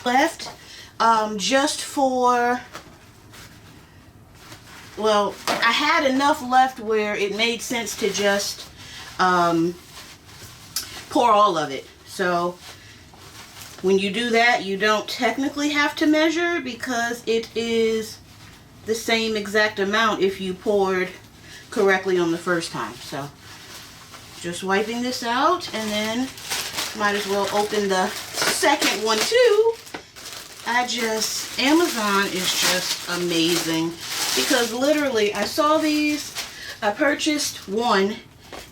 left, just for, well, I had enough left where it made sense to just pour all of it. So when you do that, you don't technically have to measure because it is the same exact amount if you poured correctly on the first time. So just wiping this out, and then might as well open the second one too. Amazon is just amazing, because literally I saw these, I purchased one,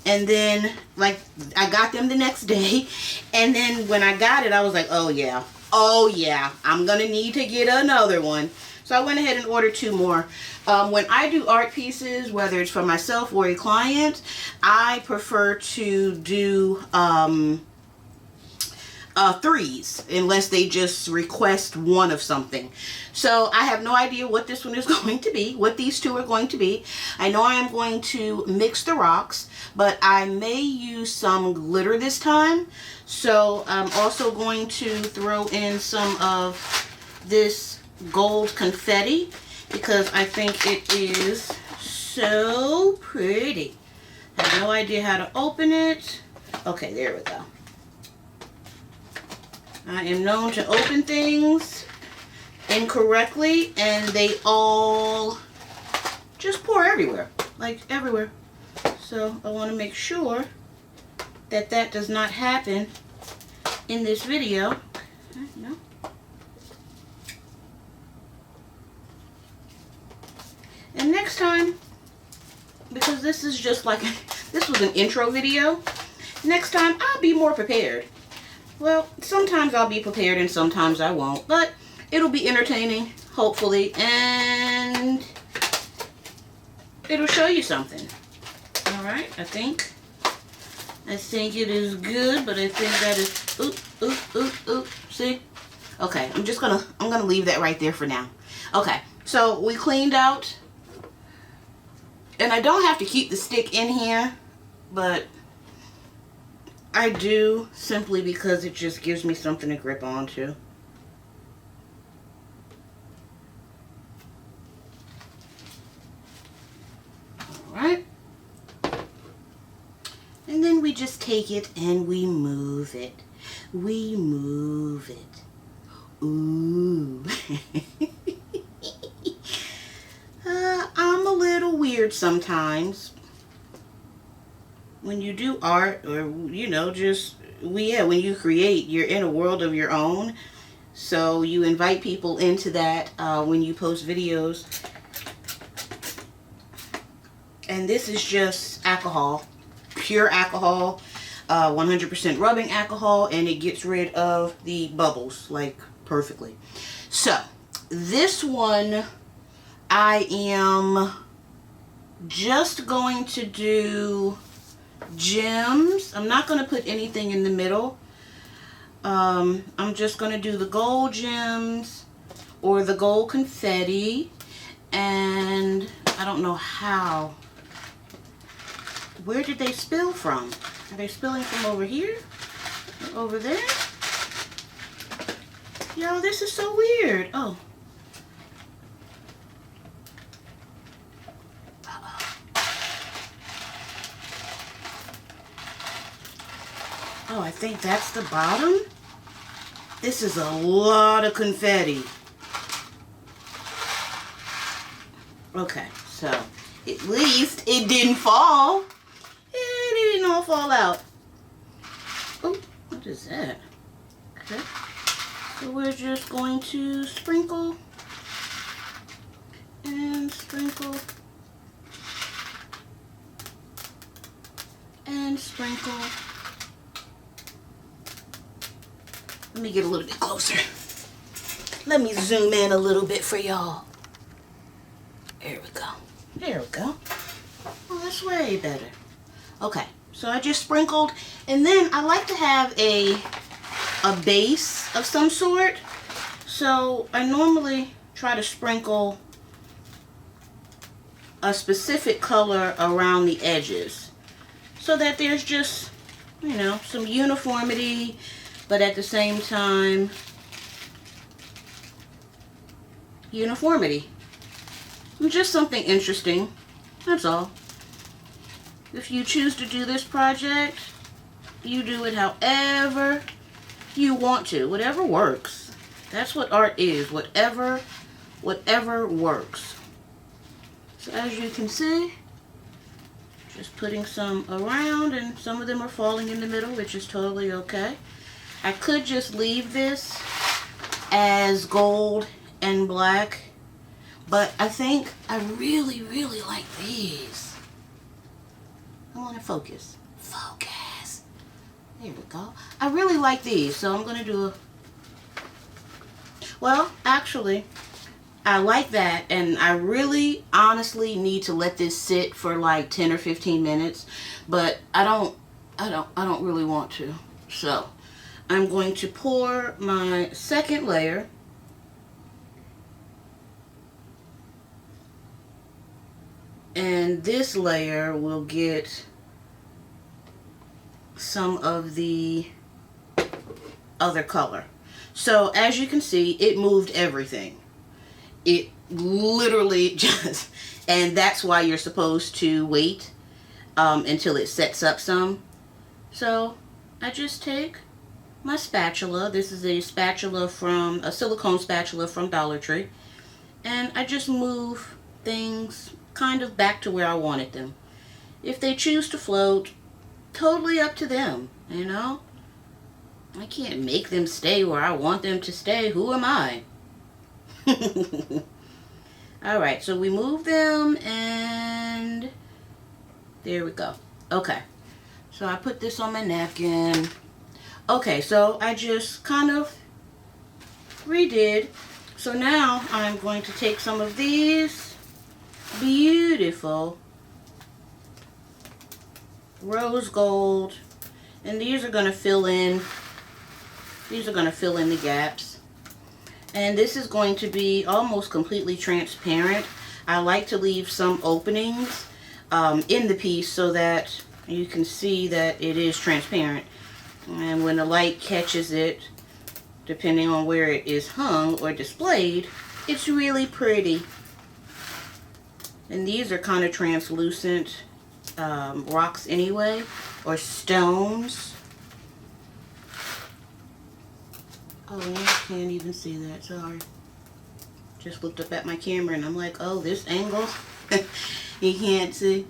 and then like I got them the next day, and then when I got it I was like, oh yeah, I'm gonna need to get another one. So I went ahead and ordered 2 more. When I do art pieces, whether it's for myself or a client, I prefer to do 3s, unless they just request one of something. So I have no idea what this one is going to be, what these 2 are going to be. I know I am going to mix the rocks, but I may use some glitter this time. So I'm also going to throw in some of this gold confetti, because I think it is so pretty. I have no idea how to open it. Okay, there we go. I am known to open things incorrectly, and they all just pour everywhere, like everywhere. So I want to make sure that that does not happen in this video. Okay, no. And next time, because this is just like, this was an intro video, next time I'll be more prepared. Well, sometimes I'll be prepared and sometimes I won't, but it'll be entertaining, hopefully, and it'll show you something. All right, I think it is good, but I think that is, see? Okay, I'm gonna leave that right there for now. Okay, so we cleaned out, and I don't have to keep the stick in here, but I do, simply because it just gives me something to grip onto. Alright. And then we just take it and we move it. We move it. Ooh. I'm a little weird sometimes. When you do art, or you know, when you create, you're in a world of your own. So you invite people into that when you post videos. And this is just alcohol, pure alcohol, 100% rubbing alcohol, and it gets rid of the bubbles like perfectly. So this one, I am just going to do gems. I'm not going to put anything in the middle. I'm just going to do the gold gems or the gold confetti, and I don't know how. Where did they spill from? Are they spilling from over here? Or over there? Yo, this is so weird. Oh. Oh, I think that's the bottom. This is a lot of confetti. Okay, so at least it didn't fall. It didn't all fall out. Oh, what is that? Okay, so we're just going to sprinkle and sprinkle and sprinkle. Let me get a little bit closer. Let me zoom in a little bit for y'all. There we go. There we go. Oh, that's way better. Okay, so I just sprinkled, and then I like to have a base of some sort. So I normally try to sprinkle a specific color around the edges so that there's just, you know, some uniformity, but at the same time, uniformity. Just something interesting, that's all. If you choose to do this project, you do it however you want to, whatever works. That's what art is, whatever works. So as you can see, just putting some around, and some of them are falling in the middle, which is totally okay. I could just leave this as gold and black, but I think I really like these. I want to focus. Focus. There we go. I really like these, so I'm going to do a... Well, actually, I like that, and I really honestly need to let this sit for like 10 or 15 minutes, but I don't really want to. So, I'm going to pour my second layer. And this layer will get some of the other color. So as you can see, it moved everything. It literally just, and that's why you're supposed to wait until it sets up some. So I just take my spatula. This is a spatula from, a silicone spatula from Dollar Tree. And I just move things kind of back to where I wanted them. If they choose to float, totally up to them, you know? I can't make them stay where I want them to stay. Who am I? Alright, so we move them, and there we go. Okay, so I put this on my napkin. Okay, so I just kind of redid. So now I'm going to take some of these beautiful rose gold, and these are going to fill in the gaps. And this is going to be almost completely transparent. I like to leave some openings in the piece so that you can see that it is transparent. And when the light catches it, depending on where it is hung or displayed, it's really pretty. And these are kind of translucent rocks anyway, or stones. Oh, I can't even see that, sorry. Just looked up at my camera and I'm like, oh, this angle, you can't see.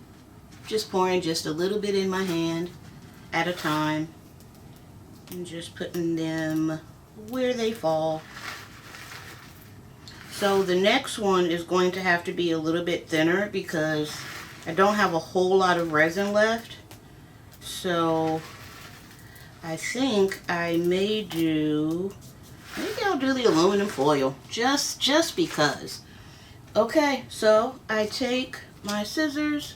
Just pouring just a little bit in my hand at a time, and just putting them where they fall. So the next one is going to have to be a little bit thinner because I don't have a whole lot of resin left. So I think I may do, maybe I'll do the aluminum foil just because. Okay, so I take my scissors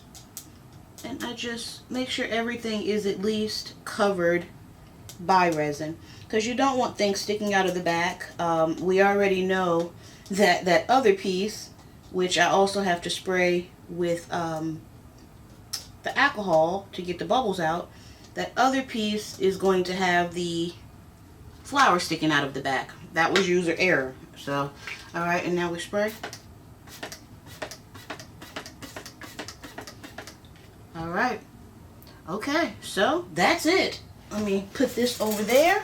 and I just make sure everything is at least covered by resin, because you don't want things sticking out of the back. We already know that that other piece, which I also have to spray with the alcohol to get the bubbles out, that other piece is going to have the flower sticking out of the back. That was user error. So, alright, and now we spray. Alright. Okay, so that's it. Let me put this over there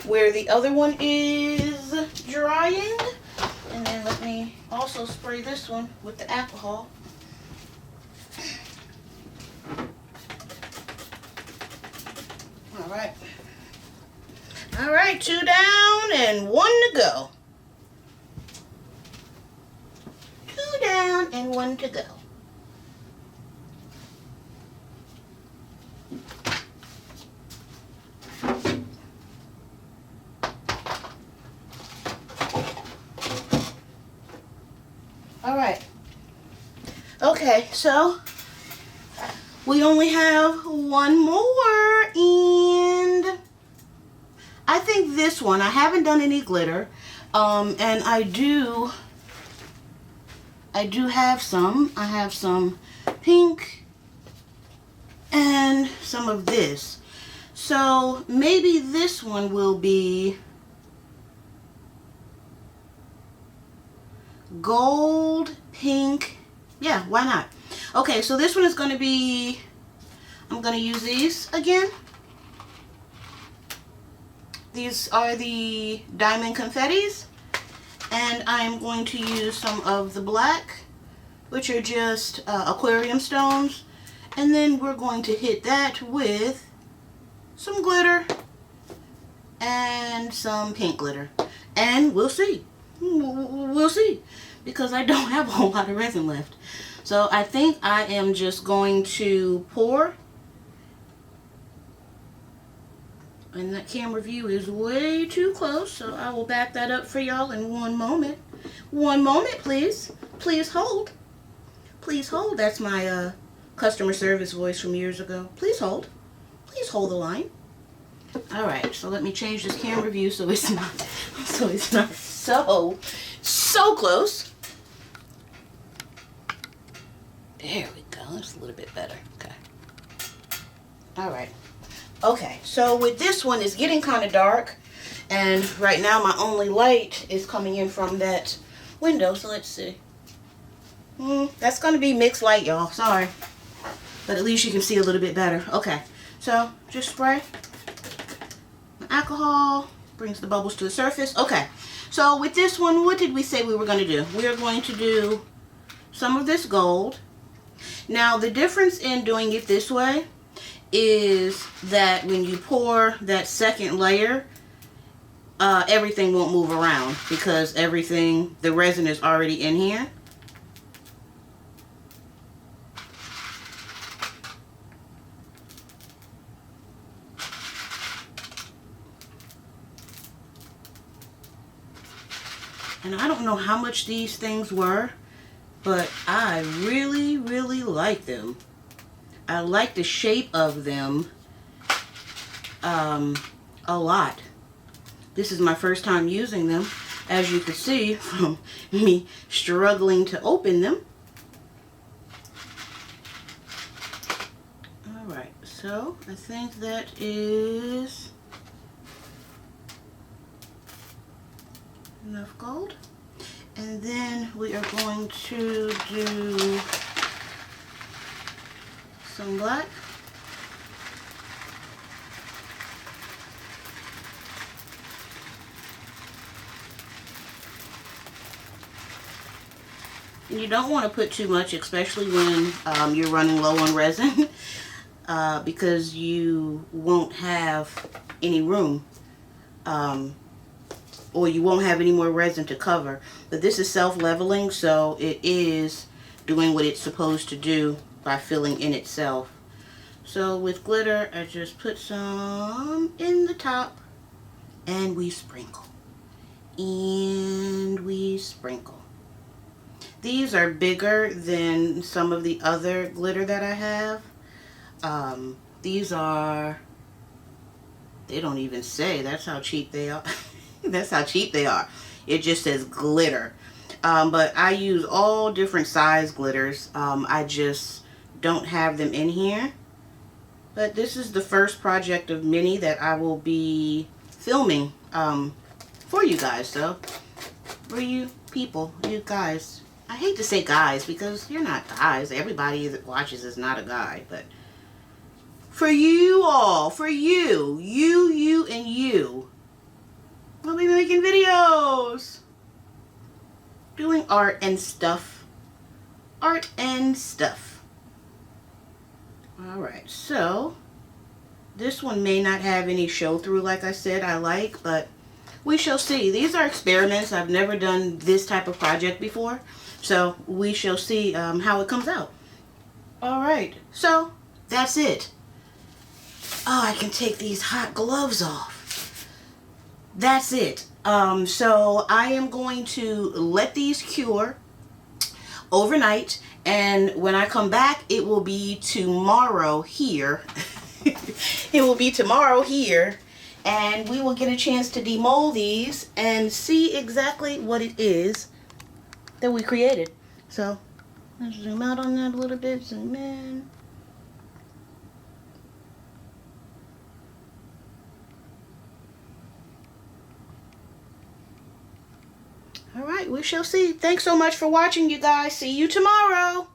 where the other one is drying. And then let me also spray this one with the alcohol. Alright. Alright, 2 down and 1 to go. 2 down and 1 to go. Alright. Okay, so we only have one more, and I think this one, I haven't done any glitter, and I do have some. I have some pink and some of this. So maybe this one will be gold, pink. Yeah, why not? Okay, so this one is going to be, I'm going to use these again. These are the diamond confettis. And I'm going to use some of the black, which are just aquarium stones. And then we're going to hit that with some glitter and some pink glitter. And we'll see. We'll see. Because I don't have a whole lot of resin left. So I think I am just going to pour. And that camera view is way too close, so I will back that up for y'all in one moment. One moment, please. Please hold. Please hold. That's my customer service voice from years ago. Please hold. Please hold the line. All right, so let me change this camera view so it's not so close. There we go. That's a little bit better. Okay. All right. Okay, so with this one, it's getting kind of dark, and right now my only light is coming in from that window, so let's see. That's going to be mixed light, y'all. Sorry. But at least you can see a little bit better. Okay, so just spray the alcohol, brings the bubbles to the surface. Okay, so with this one, what did we say we were going to do? We are going to do some of this gold. Now, the difference in doing it this way is that when you pour that second layer, everything won't move around because the resin is already in here. And I don't know how much these things were, but I really, really like them. I like the shape of them a lot. This is my first time using them, as you can see from me struggling to open them. Alright, so I think that is enough gold. And then we are going to do some black. And you don't want to put too much, especially when you're running low on resin, because you won't have any room, or you won't have any more resin to cover. But this is self-leveling, so it is doing what it's supposed to do by filling in itself. So with glitter, I just put some in the top, and we sprinkle. And we sprinkle. These are bigger than some of the other glitter that I have. These are, they don't even say, that's how cheap they are. That's how cheap they are. It just says glitter. But I use all different size glitters. I just don't have them in here. But this is the first project of many that I will be filming for you guys. So, for you people, you guys. I hate to say guys because you're not guys. Everybody that watches is not a guy. But for you all, for you, and you, we'll be making videos. Doing art and stuff. Art and stuff. Alright, so this one may not have any show through like I said I like, but we shall see. These are experiments. I've never done this type of project before. So we shall see how it comes out. Alright, so that's it. Oh, I can take these hot gloves off. That's it. So I am going to let these cure overnight, and when I come back, it will be tomorrow here. It will be tomorrow here, and we will get a chance to demold these and see exactly what it is that we created. So let's zoom out on that a little bit, zoom in. All right, we shall see. Thanks so much for watching, you guys. See you tomorrow.